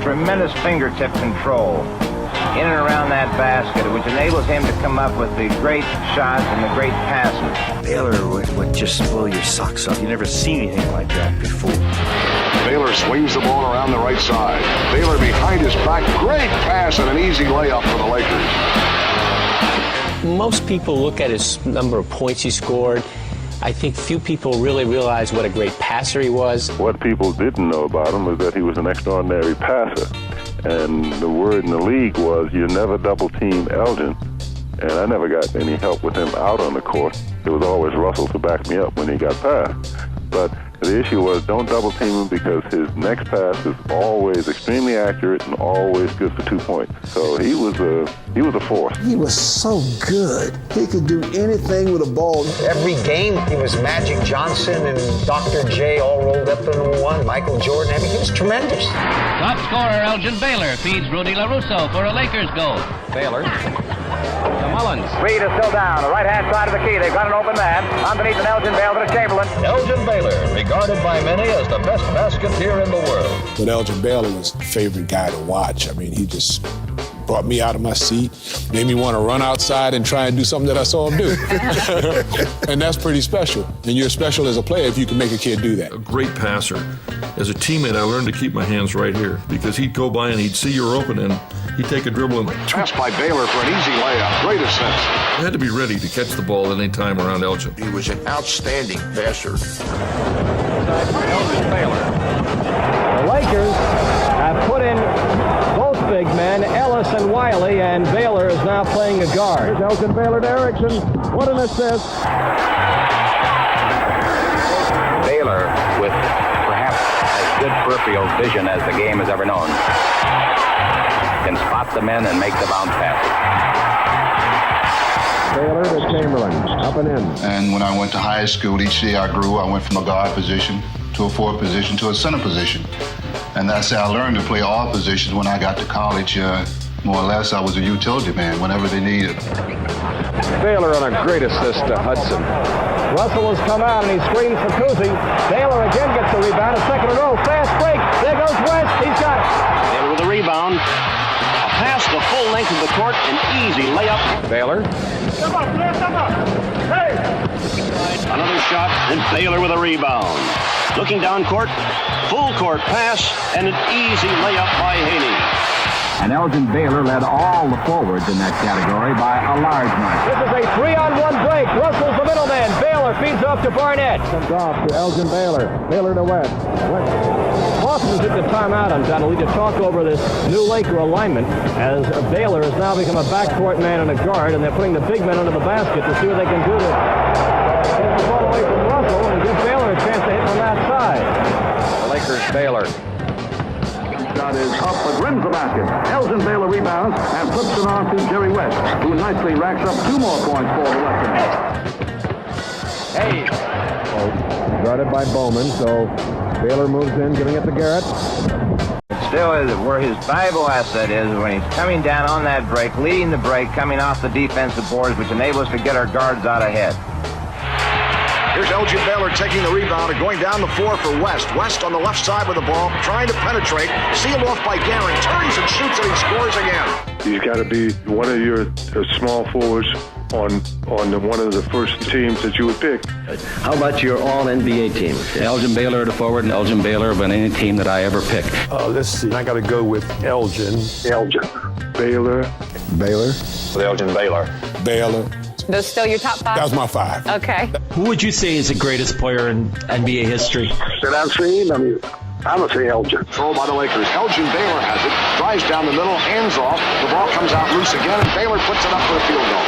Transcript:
Tremendous fingertip control in and around that basket, which enables him to come up with the great shots and the great passes. Baylor would just blow your socks off. You never seen anything like that before. Baylor swings the ball around the right side. Baylor behind his back. Great pass and an easy layup for the Lakers. Most people look at his number of points he scored. I think few people really realize what a great passer he was. What people didn't know about him was that he was an extraordinary passer. And the word in the league was you never double-team Elgin. And I never got any help with him out on the court. It was always Russell to back me up when he got past. But the issue was don't double-team him because his next pass is always extremely accurate and always good for 2 points. So he was a force. He was so good. He could do anything with a ball. Every game, he was Magic Johnson and Dr. J all rolled up in one. Michael Jordan. I mean, he was tremendous. Top scorer Elgin Baylor feeds Rudy LaRusso for a Lakers goal. Baylor. Mullins. Reed is still down. The right-hand side of the key. They've got an open man. Underneath an Elgin Baylor to Chamberlain. Elgin Baylor, regarded by many as the best basketeer in the world. But Elgin Baylor was the favorite guy to watch. I mean, he just brought me out of my seat, made me want to run outside and try and do something that I saw him do. And that's pretty special. And you're special as a player if you can make a kid do that. A great passer. As a teammate, I learned to keep my hands right here because he'd go by and he'd see you're open and he'd take a dribble and Pass by Baylor for an easy layup. Great assist. I had to be ready to catch the ball at any time around Elgin. He was an outstanding passer. Elgin Baylor. The Lakers have put in both big men, Ellis and Wiley, and Baylor is now playing a guard. Here's Elgin Baylor to Erickson. What an assist. Baylor with perhaps as good peripheral vision as the game has ever known. Can spot the men and make the bounce passes. Baylor to Chamberlain, up and in. And when I went to high school, each year I grew. I went from a guard position to a forward position to a center position. And that's how I learned to play all positions. When I got to college, more or less, I was a utility man whenever they needed. Baylor on a great assist to Hudson. Russell has come out and he screens for Kuzi. Baylor again gets the rebound, a second in a row. Fast break. There goes West. He's got it. Baylor with a rebound. A pass the full length of the court. An easy layup. Baylor. Hey! Another shot and Baylor with a rebound. Looking down court. Full court pass and an easy layup by Haney. And Elgin Baylor led all the forwards in that category by a large margin. This is a 3-on-1 break. Russell's the middleman. Baylor feeds up to Barnett. Comes off to Elgin Baylor. Baylor to West. Boston's at the timeout, undoubtedly, to talk over this new Laker alignment as Baylor has now become a backcourt man and a guard, and they're putting the big men under the basket to see what they can do to get the ball away from Russell and give Baylor a chance to hit from that side. The Lakers, Baylor. Shot is up, but rims the basket. Elgin Baylor rebounds and flips it on to Jerry West, who nicely racks up 2 more points for the Western. Hey. Guarded by Bowman, so Baylor moves in, giving it to Garrett. Still is where his valuable asset is when he's coming down on that break, leading the break, coming off the defensive boards, which enable us to get our guards out ahead. Here's Elgin Baylor taking the rebound and going down the floor for West. West on the left side with the ball, trying to penetrate. Sealed off by Garrett. Turns and shoots and he scores again. He's got to be one of your small forwards on one of the first teams that you would pick. How about your all-NBA team? Elgin Baylor to forward and Elgin Baylor on any team that I ever pick. Let's see. I got to go with Elgin. Baylor. Baylor. With Elgin Baylor. Baylor. Those still your top 5? That was my 5. Okay. Who would you say is the greatest player in NBA history? That I've seen, I'm going to say Elgin. Throw by the Lakers. Elgin Baylor has it. Drives down the middle, hands off. The ball comes out loose again, and Baylor puts it up for a field goal.